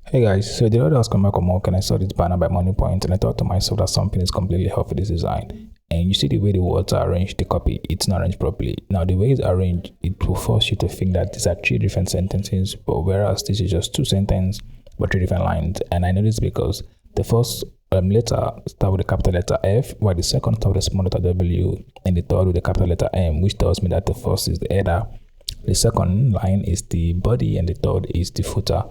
Hey guys, so the other day I was coming back from work and I saw this banner by Moniepoint and I thought to myself that something is completely off with this design. And you see the way the words are arranged, the copy, it's not arranged properly. Now the way it's arranged, it will force you to think that these are three different sentences, but whereas this is just two sentences but three different lines. And I know this because the first letter start with a capital letter F, while the second start with a small letter W, and the third with a capital letter M, which tells me that the first is the header, the second line is the body, and the third is the footer.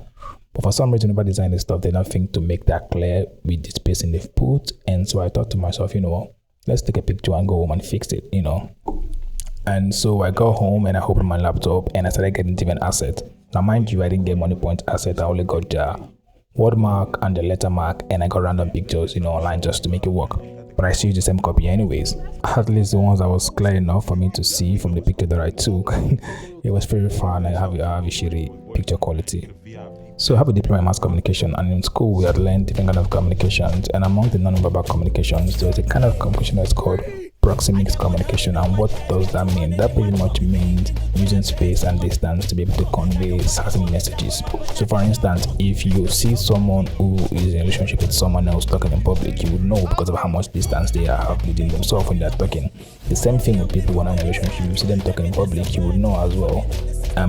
But for some reason, about designing stuff, they don't think to make that clear with the spacing they've put. And so I thought to myself, let's take a picture and go home and fix it. And so I got home and I opened my laptop and I started getting different assets. Now, mind you, I didn't get Moniepoint asset. I only got the word mark and the letter mark, and I got random pictures, online just to make it work. But I still use the same copy anyways. At least the ones that was clear enough for me to see from the picture that I took. It was very fun. I have a shitty picture quality. So I have a diploma in mass communication, and in school we had learned different kind of communications, and among the non-verbal communications there's a kind of communication that's called proxemics communication. And what does that mean? That pretty much means using space and distance to be able to convey certain messages. So for instance, if you see someone who is in a relationship with someone else talking in public, you would know because of how much distance they have within themselves when they're talking. The same thing with people who are in a relationship. You see them talking in public, you would know as well,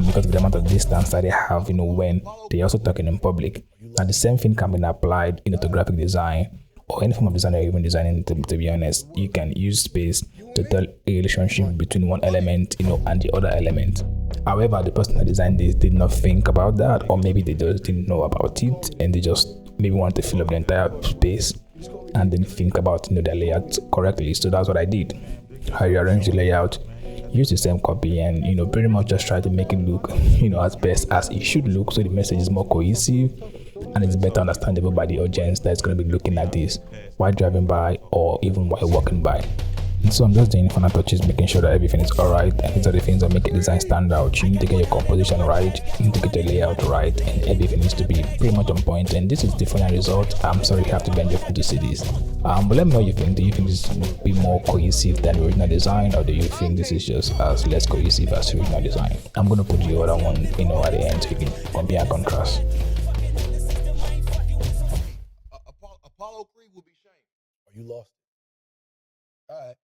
because of the amount of distance that they have, when they're also talking in public. And the same thing can be applied, to graphic design or any form of design or even designing. To be honest, you can use space to tell a relationship between one element, and the other element. However, the person that designed this did not think about that, or maybe they just didn't know about it, and they just maybe wanted to fill up the entire space and then think about their layout correctly. So that's what I did. I rearranged the layout, use the same copy, and pretty much just try to make it look as best as it should look, so the message is more cohesive and it's better understandable by the audience that's going to be looking at this while driving by or even while walking by. And so I'm just doing final touches, making sure that everything is alright, and these are the things that make a design stand out. You need to get your composition right, you need to get your layout right, and everything needs to be pretty much on point. And this is the final result. I'm sorry you have to bend your phone to see this. But let me know what you think. Do you think this will be more cohesive than the original design, or do you think this is just as less cohesive as the original design? I'm going to put the other one, at the end so you can compare and contrast. Apollo Creed will be shamed. Are you lost? All right.